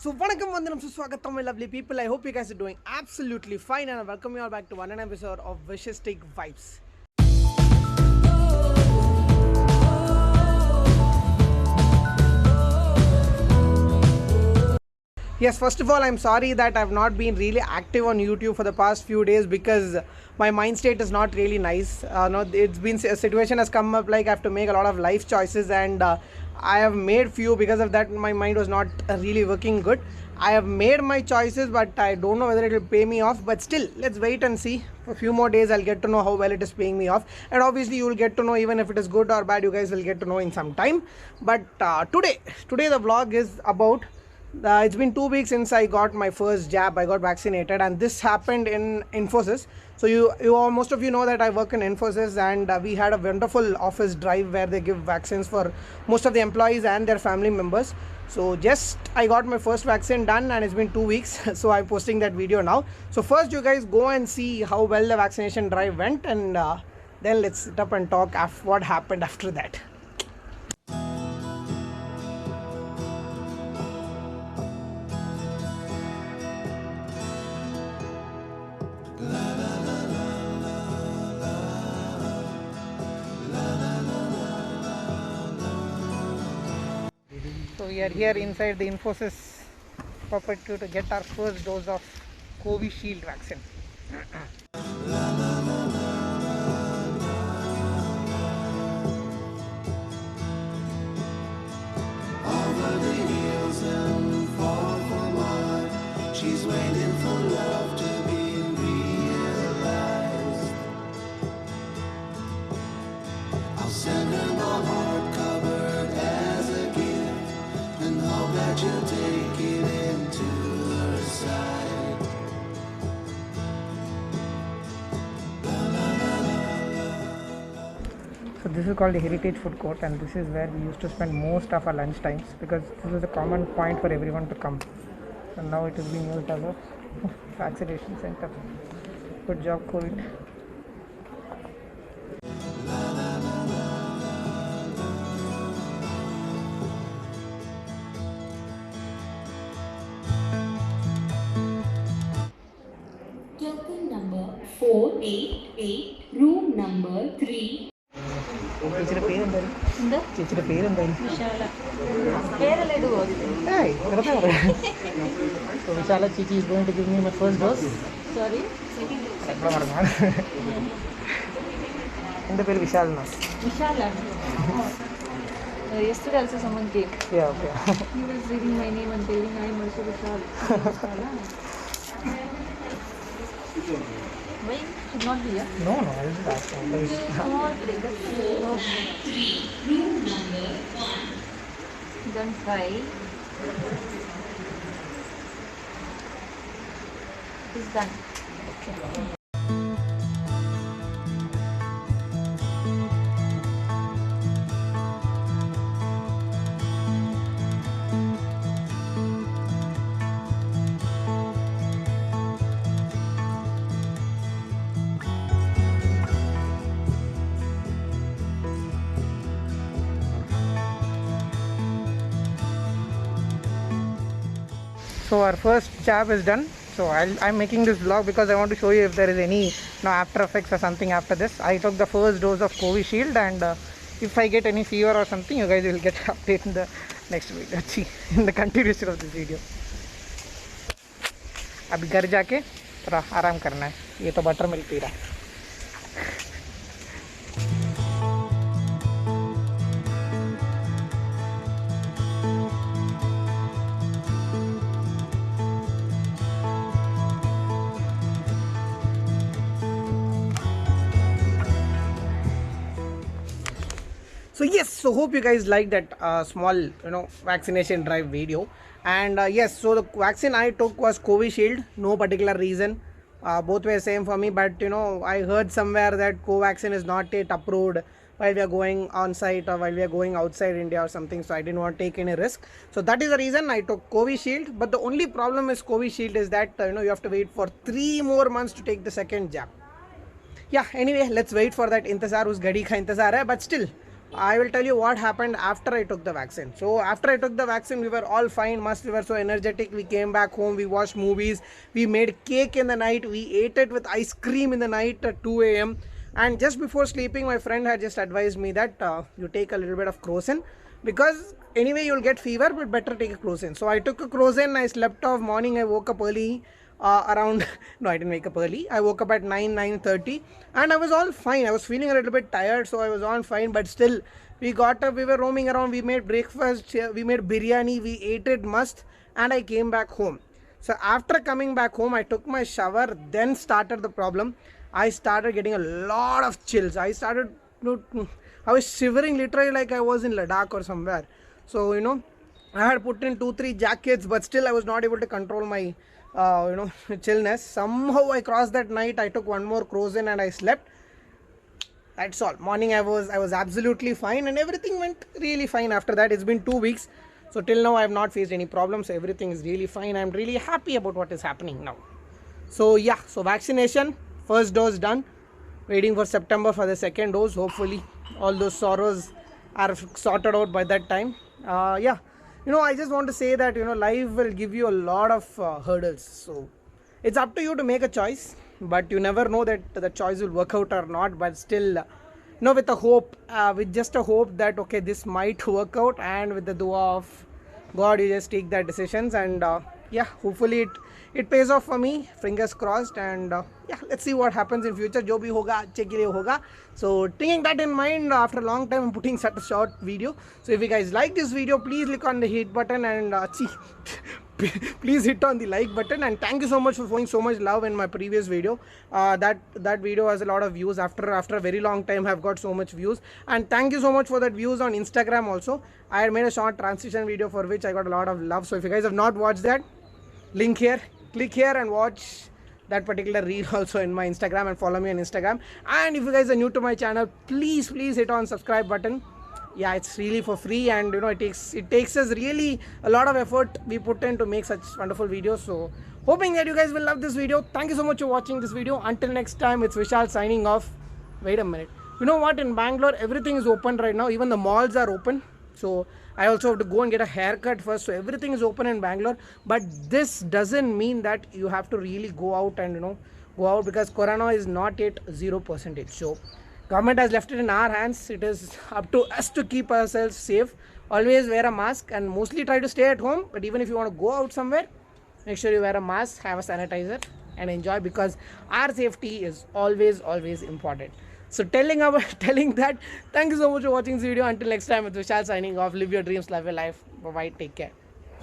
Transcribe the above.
So, vanakkam vandanam suswagatam, my lovely people. I hope you guys are doing absolutely fine, and I welcome you all back to one episode of Vishistic Vibes. Yes, first of all, I'm sorry that I've not been really active on YouTube for the past few days because my mind state is not really nice. No, it's been a situation has come up like I have to make a lot of life choices, and I have made few because of that. My mind was not really working good. I have made my choices, but I don't know whether it will pay me off. But still, let's wait and see. For a few more days, I'll get to know how well it is paying me off, and obviously, you will get to know even if it is good or bad. You guys will get to know in some time. But today the vlog is about it's been 2 weeks since I got my first jab. I got vaccinated, and this happened in Infosys. So you all, most of you know that I work in Infosys, and we had a wonderful office drive where they give vaccines for most of the employees and their family members. So just I got my first vaccine done, and it's been 2 weeks. So I'm posting that video now. So first, you guys go and see how well the vaccination drive went, and then let's sit up and talk what happened after that. So we are here inside the Infosys property to get our first dose of Covishield vaccine. Over the hills and far from mine, she's waiting for love to be realized. I'll send her my heart covered as a gift, and hope that you'll take it into her side. So this is called the Heritage Food Court, and this is where we used to spend most of our lunch times because this was a common point for everyone to come. And now it is being used as a vaccination center. Good job, COVID. Token number 488, room number 3. ചേച്ചിയുടെ പേരെന്തായാലും എന്താ ചേച്ചിയുടെ പേരെന്തായാലും വിശാല പേരല്ലേ ഇത് ഏയ് വെറുതെ പറയാം. So Vishala Chichi is going to give me my first dose. Sorry എപ്പോഴും പറഞ്ഞാണ് എൻ്റെ പേര് വിശാൽ എന്നാണ്. വിശാലാണ് yesterday also someone came. Yeah, okay. He was reading my name and telling I am also Vishal. Why should not be here? No, I was just asking. Room number 1. Then 5. It's done. So our first jab is done. So I'm making this vlog because I want to show you if there is any after effects or something after this. I took the first dose of Covishield, and if I get any fever or something, you guys will get update in the next video. See, in the continuation of this video. अभी घर जाके थोड़ा आराम करना है. ये तो butter milk P रहा है. So yes, so hope you guys like that small vaccination drive video. And yes, so the vaccine I took was Covishield. No particular reason, both were same for me. But I heard somewhere that Covaxin is not yet approved while we are going on site or while we are going outside India or something, so I didn't want to take any risk. So that is the reason I took Covishield. But the only problem is Covishield is that you have to wait for 3 more months to take the second jab. Yeah, anyway, let's wait for that. Intezar us gadi ka intezar hai, but still I will tell you what happened after I took the vaccine. So after I took the vaccine, we were all fine, we were so energetic. We came back home, we watched movies, we made cake in the night, we ate it with ice cream in the night at 2 a.m. And just before sleeping, my friend had just advised me that you take a little bit of Crocin, because anyway you'll get fever, but better take a Crocin. So I took a Crocin, I slept off. Morning I woke up early, around no, I didn't wake up early. I woke up at 9:30, and I was all fine. I was feeling a little bit tired, so I was all fine, but still we got up, we were roaming around, we made breakfast, we made biryani, we ate it must, and I came back home. So after coming back home, I took my shower, then started the problem. I started getting a lot of chills. I started, I was shivering literally like I was in Ladakh or somewhere. So, I had put in 2-3 jackets, but still I was not able to control my, chillness. Somehow I crossed that night. I took one more Crocin and I slept. That's all. Morning I was absolutely fine, and everything went really fine after that. It's been 2 weeks. So till now I have not faced any problems. So everything is really fine. I'm really happy about what is happening now. So yeah, so vaccination, first dose done. Waiting for September for the second dose. Hopefully all those sorrows are sorted out by that time. Yeah, I just want to say that life will give you a lot of hurdles. So it's up to you to make a choice, but you never know that the choice will work out or not. But still, with a hope, with just a hope that okay, this might work out, and with the dua of God, you just take that decisions, and yeah, hopefully it pays off for me. Fingers crossed, and yeah, let's see what happens in future. Jo bhi hoga, achhe ke liye hoga. So taking that in mind, after a long time I'm putting such a short video. So if you guys like this video, please click on the hit button, and please hit on the like button. And thank you so much for showing so much love in my previous video. That video has a lot of views. After a very long time I've got so much views, and thank you so much for that views on Instagram also. I had made a short transition video for which I got a lot of love. So if you guys have not watched that, link here, click here and watch that particular reel also in my Instagram, and follow me on Instagram. And if you guys are new to my channel, please hit on subscribe button. Yeah, it's really for free, and it takes us really a lot of effort we put in to make such wonderful videos. So hoping that you guys will love this video. Thank you so much for watching this video. Until next time, it's Vishal signing off. Wait a minute, you know what, in Bangalore everything is open right now. Even the malls are open. So I also have to go and get a haircut first. So everything is open in Bangalore, but this doesn't mean that you have to really go out and go out, because corona is not yet 0%. So government has left it in our hands. It is up to us to keep ourselves safe. Always wear a mask, and mostly try to stay at home. But even if you want to go out somewhere, make sure you wear a mask, have a sanitizer, and enjoy, because our safety is always important. So telling that, thank you so much for watching this video. Until next time, it's Vishal signing off. Live your dreams, love your life. Bye bye, take care.